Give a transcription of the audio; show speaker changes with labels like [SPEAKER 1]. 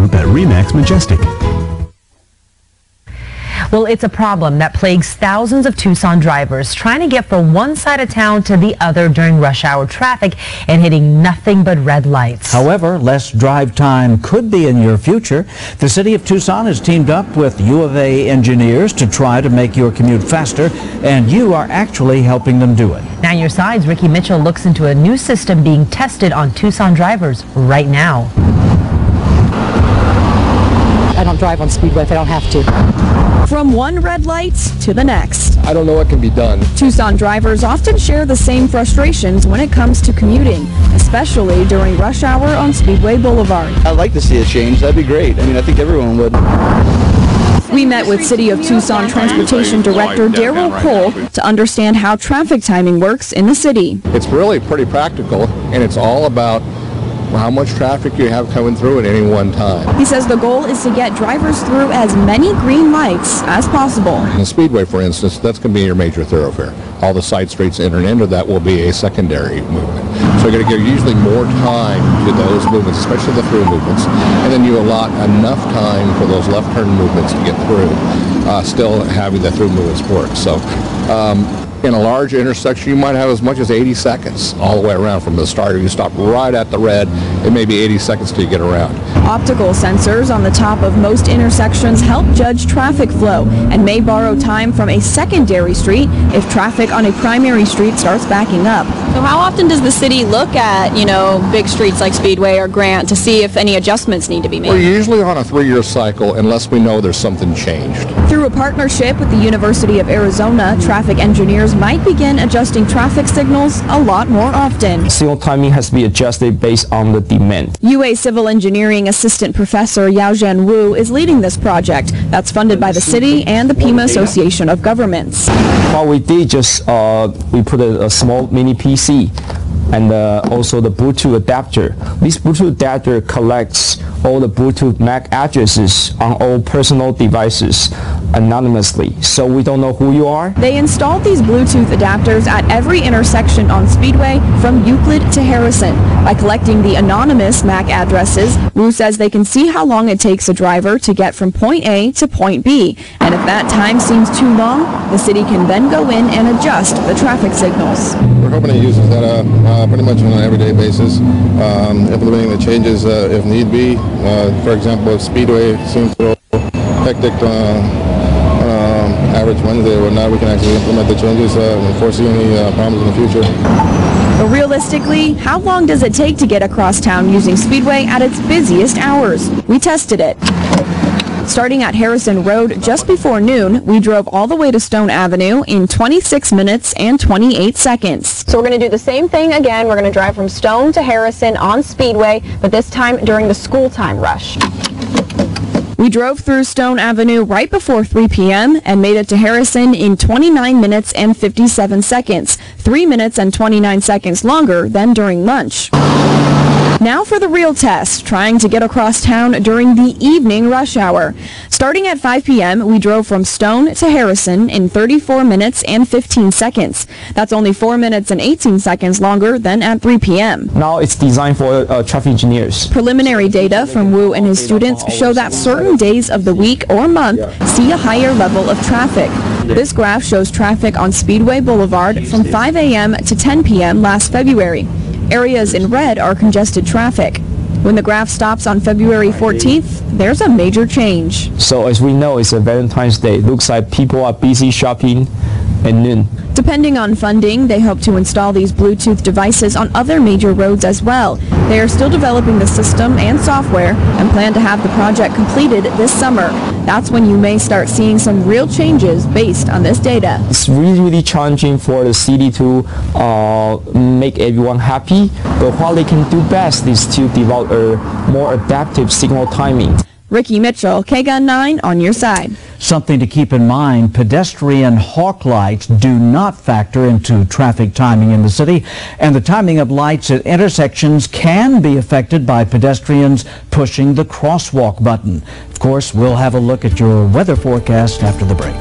[SPEAKER 1] Group at RE/MAX Majestic.
[SPEAKER 2] Well, it's a problem that plagues thousands of Tucson drivers trying to get from one side of town to the other during rush hour traffic and hitting nothing but red lights.
[SPEAKER 3] However, less drive time could be in your future. The city of Tucson has teamed up with U of A engineers to try to make your commute faster, and you are actually helping them do it.
[SPEAKER 2] Now, your side's Ricky Mitchell looks into a new system being tested on Tucson drivers right now.
[SPEAKER 4] I don't drive on Speedway if I don't have to. From one red light to the next.
[SPEAKER 5] I don't know what can be done.
[SPEAKER 4] Tucson drivers often share the same frustrations when it comes to commuting, especially during rush hour on Speedway Boulevard.
[SPEAKER 6] I'd like to see a change. That'd be great. I mean, I think everyone would.
[SPEAKER 4] We met with City of Tucson Transportation Director Daryl Cole to understand how traffic timing works in the city.
[SPEAKER 5] It's really pretty practical, and it's all about how much traffic you have coming through at any one time.
[SPEAKER 4] He says the goal is to get drivers through as many green lights as possible.
[SPEAKER 5] In the Speedway, for instance, that's going to be your major thoroughfare. All the side streets in and into that will be a secondary movement. So you're going to give usually more time to those movements, especially the through movements, and then you allot enough time for those left turn movements to get through, still having the through movements work. So in a large intersection, you might have as much as 80 seconds all the way around from the start. If you stop right at the red, it may be 80 seconds till you get around.
[SPEAKER 4] Optical sensors on the top of most intersections help judge traffic flow and may borrow time from a secondary street if traffic on a primary street starts backing up.
[SPEAKER 7] So how often does the city look at, big streets like Speedway or Grant to see if any adjustments need to be made?
[SPEAKER 5] We're usually on a 3-year cycle unless we know there's something changed.
[SPEAKER 4] Through a partnership with the University of Arizona, traffic engineers might begin adjusting traffic signals a lot more often.
[SPEAKER 8] Signal timing has to be adjusted based on the demand.
[SPEAKER 4] UA Civil Engineering Assistant Professor Yaozhen Wu is leading this project that's funded by the city and the Pima Association of Governments.
[SPEAKER 8] What we did just, we put a small mini PC and also the Bluetooth adapter. This Bluetooth adapter collects all the Bluetooth MAC addresses on all personal devices anonymously, so we don't know who you are.
[SPEAKER 4] They installed these Bluetooth adapters at every intersection on Speedway from Euclid to Harrison. By collecting the anonymous MAC addresses, Wu says they can see how long it takes a driver to get from point A to point B, and if that time seems too long, the city can then go in and adjust the traffic signals.
[SPEAKER 5] We're hoping to use that pretty much on an everyday basis, implementing the changes if need be. For example, if Speedway seems a little hectic on average Wednesday or whatnot, we can actually implement the changes and foresee any problems in the future.
[SPEAKER 4] But realistically, how long does it take to get across town using Speedway at its busiest hours? We tested it. Starting at Harrison Road just before noon, we drove all the way to Stone Avenue in 26 minutes and 28 seconds.
[SPEAKER 7] So we're going to do the same thing again. We're going to drive from Stone to Harrison on Speedway, but this time during the school time rush.
[SPEAKER 4] We drove through Stone Avenue right before 3 p.m. and made it to Harrison in 29 minutes and 57 seconds, 3 minutes and 29 seconds longer than during lunch. Now for the real test, trying to get across town during the evening rush hour. Starting at 5 p.m., we drove from Stone to Harrison in 34 minutes and 15 seconds. That's only 4 minutes and 18 seconds longer than at 3 p.m.
[SPEAKER 8] Now it's designed for traffic engineers.
[SPEAKER 4] Preliminary data from Wu and his students show that certain days of the week or month see a higher level of traffic. This graph shows traffic on Speedway Boulevard from 5 a.m. to 10 p.m. last February. Areas in red are congested traffic. When the graph stops on February 14th, there's a major change.
[SPEAKER 8] So as we know, it's a Valentine's Day. Looks like people are busy shopping at noon.
[SPEAKER 4] Depending on funding, they hope to install these Bluetooth devices on other major roads as well. They are still developing the system and software and plan to have the project completed this summer. That's when you may start seeing some real changes based on this data.
[SPEAKER 8] It's really challenging for the city to make everyone happy, but what they can do best is to develop a more adaptive signal timing.
[SPEAKER 4] Ricky Mitchell, KGUN9 on your side.
[SPEAKER 3] Something to keep in mind, pedestrian hawk lights do not factor into traffic timing in the city, and the timing of lights at intersections can be affected by pedestrians pushing the crosswalk button. Of course, we'll have a look at your weather forecast after the break.